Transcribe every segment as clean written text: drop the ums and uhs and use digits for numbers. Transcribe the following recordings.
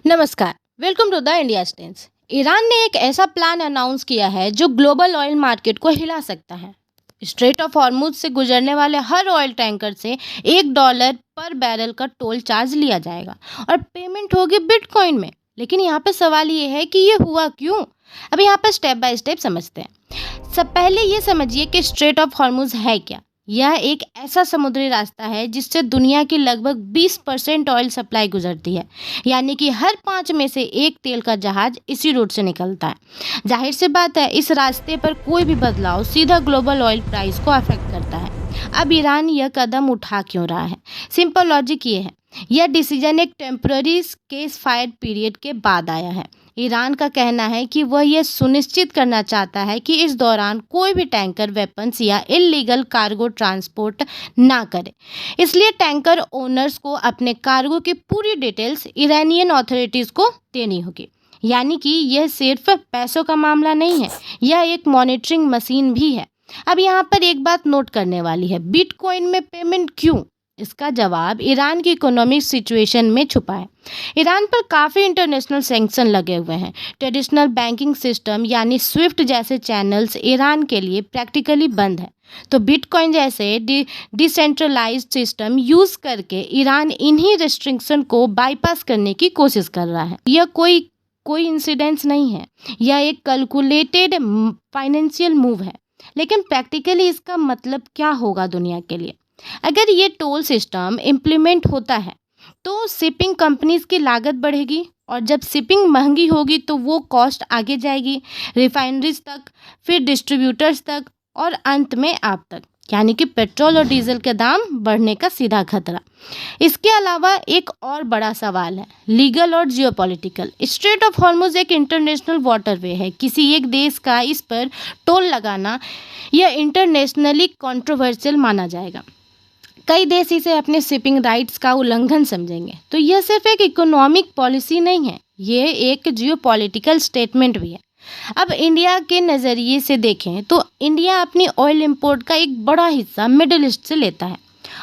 नमस्कार, welcome to the India stance. Iran ने एक ऐसा प्लान अनाउंस किया है जो ग्लोबल ऑयल मार्केट को हिला सकता है। स्ट्रेट ऑफ हॉर्मुज से गुजरने वाले हर ऑयल टैंकर से $1 पर बैरल का टोल चार्ज लिया जाएगा और पेमेंट होगी बिटकॉइन में। लेकिन यहाँ पे सवाल ये है कि ये हुआ क्यों। अब यहाँ पर स्टेप बाय स्टेप समझते हैं। सब पहले ये समझिए कि स्ट्रेट ऑफ हॉर्मुज है क्या। यह एक ऐसा समुद्री रास्ता है जिससे दुनिया की लगभग 20% ऑयल सप्लाई गुजरती है। यानी कि हर 5 में से एक तेल का जहाज इसी रूट से निकलता है। जाहिर सी बात है, इस रास्ते पर कोई भी बदलाव सीधा ग्लोबल ऑयल प्राइस को अफेक्ट करता है। अब ईरान यह कदम उठा क्यों रहा है? सिंपल लॉजिक ये है, यह डिसीजन एक टेम्पररी केस फायर पीरियड के बाद आया है। ईरान का कहना है कि वह यह सुनिश्चित करना चाहता है कि इस दौरान कोई भी टैंकर वेपन्स या इल्लीगल कार्गो ट्रांसपोर्ट ना करे। इसलिए टैंकर ओनर्स को अपने कार्गो की पूरी डिटेल्स ईरानियन अथॉरिटीज़ को देनी होगी। यानी कि यह सिर्फ पैसों का मामला नहीं है, यह एक मॉनिटरिंग मशीन भी है। अब यहाँ पर एक बात नोट करने वाली है, बिटकॉइन में पेमेंट क्यों? इसका जवाब ईरान की इकोनॉमिक सिचुएशन में छुपा है। ईरान पर काफ़ी इंटरनेशनल सैंक्शन लगे हुए हैं। ट्रेडिशनल बैंकिंग सिस्टम यानी स्विफ्ट जैसे चैनल्स ईरान के लिए प्रैक्टिकली बंद है। तो बिटकॉइन जैसे डिसेंट्रलाइज्ड सिस्टम यूज़ करके ईरान इन्हीं रेस्ट्रिक्शन को बाईपास करने की कोशिश कर रहा है। यह कोई इंसिडेंस नहीं है, यह एक कैलकुलेटेड फाइनेंशियल मूव है। लेकिन प्रैक्टिकली इसका मतलब क्या होगा दुनिया के लिए? अगर ये टोल सिस्टम इम्प्लीमेंट होता है तो शिपिंग कंपनीज की लागत बढ़ेगी और जब शिपिंग महंगी होगी तो वो कॉस्ट आगे जाएगी रिफाइनरीज तक, फिर डिस्ट्रीब्यूटर्स तक और अंत में आप तक। यानी कि पेट्रोल और डीजल के दाम बढ़ने का सीधा खतरा। इसके अलावा एक और बड़ा सवाल है, लीगल और जियोपॉलिटिकल। स्ट्रेट ऑफ हॉर्मुज एक इंटरनेशनल वाटरवे है। किसी एक देश का इस पर टोल लगाना यह इंटरनेशनली कंट्रोवर्शियल माना जाएगा। कई देश इसे अपने शिपिंग राइट्स का उल्लंघन समझेंगे। तो यह सिर्फ एक इकोनॉमिक पॉलिसी नहीं है, ये एक जियोपॉलिटिकल स्टेटमेंट भी है। अब इंडिया के नज़रिए से देखें तो इंडिया अपनी ऑयल इंपोर्ट का एक बड़ा हिस्सा मिडिल ईस्ट से लेता है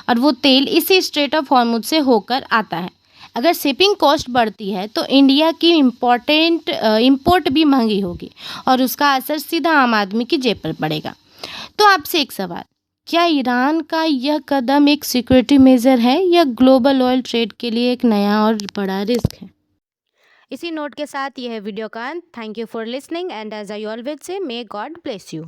और वो तेल इसी स्ट्रेट ऑफ हॉर्मुज से होकर आता है। अगर शिपिंग कॉस्ट बढ़ती है तो इंडिया की इंपोर्ट भी महंगी होगी और उसका असर सीधा आम आदमी की जेब पर पड़ेगा। तो आपसे एक सवाल, क्या ईरान का यह कदम एक सिक्योरिटी मेजर है या ग्लोबल ऑयल ट्रेड के लिए एक नया और बड़ा रिस्क है? इसी नोट के साथ यह वीडियो का अंत। Thank you for listening and as I always say, may God bless you.